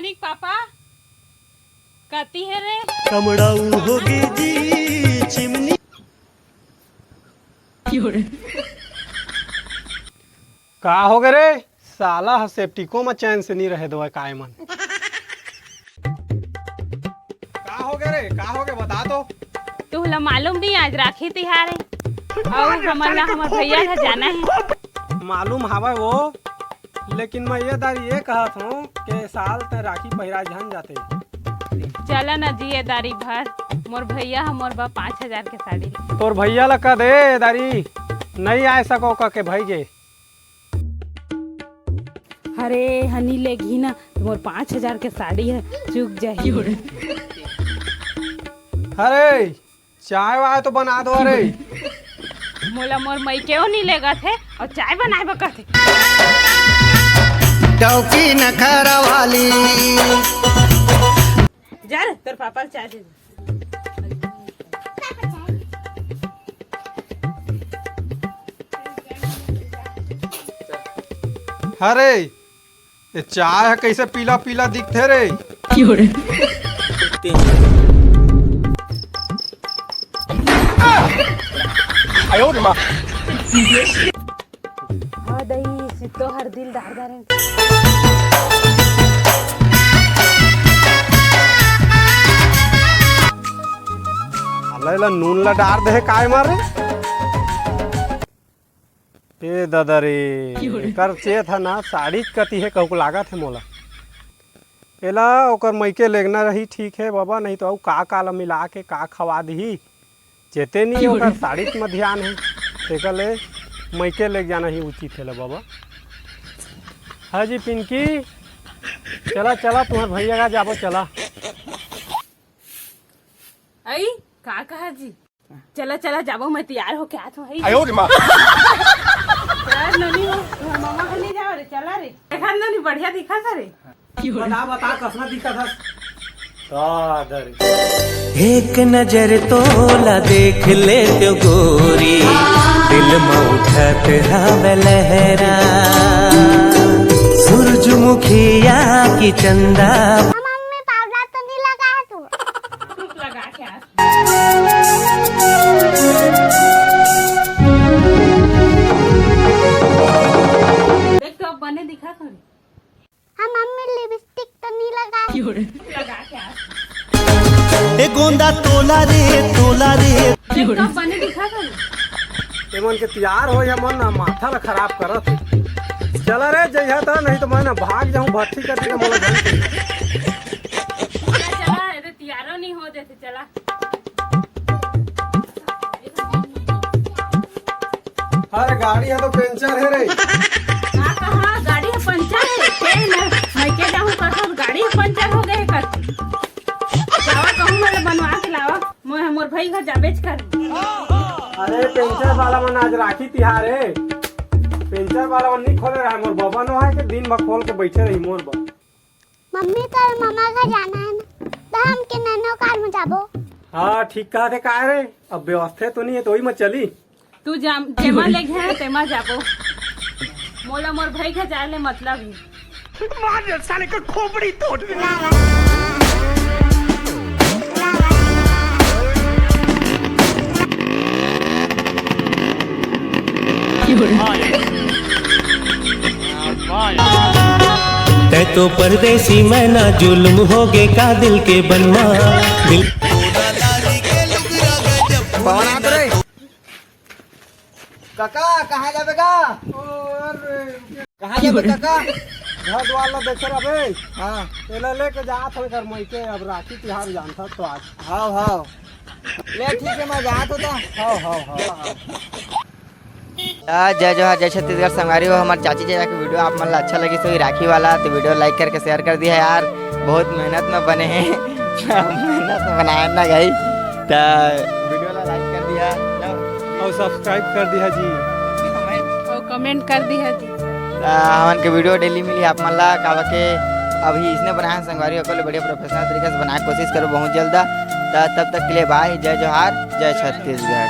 मनिक पापा कहती है रे कमड़ाऊ होगी जी चिमनी। का हो गए रे साला सेप्टिको में चैन से नहीं रहे दो काय मन। का हो गए रे का हो गए बता दो। तुहला मालूम नहीं आज राखी तिहार है और हमारा हमार भैया का जाना है। मालूम हवा वो लेकिन मैं ये दारी ये कहत हूँ कि साल ते राखी पहिरा झन जाते। चला ना जी दारी भर मोर भैया मोर बा 5000 के साड़ी। तोर भैया ला कह दे दारी नहीं आ सको का के भाई गे। अरे हनी लेगी ना मोर 5000 के साड़ी है चुक जाही। अरे चाय वाय तो बना दो। अरे मोला मोर मई क्यों नहीं लेगा थे और चाय बनाए बका थे। टौकी नखरा वाली जा रे तेरे पापा चाय दे। अरे ये चाय है कैसे पीला पीला दिखते रे। हाँ दही सितो हर दिल दार अल्लाह नून ला डार दे काय मारे। ए दादा रे कर चेत है ना साड़ी कती है कहू लागत है मोला। एला ओकर मैके लेगना रही ठीक है बाबा नहीं तो का काला मिला के का खवा दी चेते नहीं ओकर साड़ी में ध्यान है तेकर ले मैके ले जाना ही उचित है बाबा। हाँ जी पिंकी चला चला तुम्हारे भैया का जाबो चला। आई का कहा जी चला चला जाबो मैं तैयार होके आत हूं। यार ननी हो मामा के ले जाओ रे चला रे देखा ननी बढ़िया दिखा था रे। बता बता कसना दिखा था। एक नजर तोला देख ले तो गोरी दिल में उठत हवे लहरा सूरजमुखिया की चंदा। मम्मी पाउडर तो नहीं लगा है तू लगा के आ। देख तो अब बने दिखा था हाँ मम्मी लिपस्टिक तो नहीं लगा है। लगा के आ। ए गोंदा तोला रे देख तो अब बने दिखा था एमन के तैयार हो या मन माथा ला खराब करत है। चला रे जइहा था नहीं तो मैं ना भाग जाऊं भट्टी कर देगा मोला घर से। चला अरे तैयारो नहीं हो देते चला। हर गाड़ी है तो पंचर है रे। कहाँ गाड़ी है पंचर है मैं के जाऊँ कर गाड़ी पंचर हो गए कर जावा कहूँ मैं बनवा के लावा मैं मोर भाई घर जाबेच कर। अरे पेंचर वाला मन आज राखी तिहार है पेंचर वाला मन नहीं खोले रहा मोर बाबा नो है कि दिन भर खोल के बैठे रही मोर बा। मम्मी कर मामा का जाना है ना तो हम के नैनो कार में जाबो। हाँ ठीक कहा थे का रे अब व्यवस्था तो नहीं है तो वही में चली। तू जेमा ले गया तेमा जाबो मोला मोर भाई घर जाए ले मतलब ही मार साले का खोपड़ी तोड़ दे। तै तो परदेसी मैं ना जुल्म हो गे का दिल के बनवा दिल। काका कहाँ जाबे का कहाँ जाबे काका घर वाला देख रहे हाँ एला लेके जात हो कर मई के अब राखी तिहार जानता तो आज। हाँ हाँ ले ठीक है मैं जात होता। हाँ जय जोहार जय छत्तीसगढ़ संगवारी हो हमारे चाची चाचा की वीडियो आप मन अच्छा लगी तो राखी वाला तो वीडियो लाइक करके शेयर कर दिया यार। बहुत मेहनत में बने हैं मेहनत में बनाया ना गई तो वीडियो ला लाइक कर दिया और सब्सक्राइब कर दिया जी और कमेंट कर दी है जी। हमन के वीडियो डेली मिली आप मन ला का के अभी इसने बनाया संगवारी होकर बढ़िया प्रोफेशनल तरीके से बनाने की कोशिश करो बहुत जल्द। तब तक के लिए बाय जय जोहार जय छत्तीसगढ़।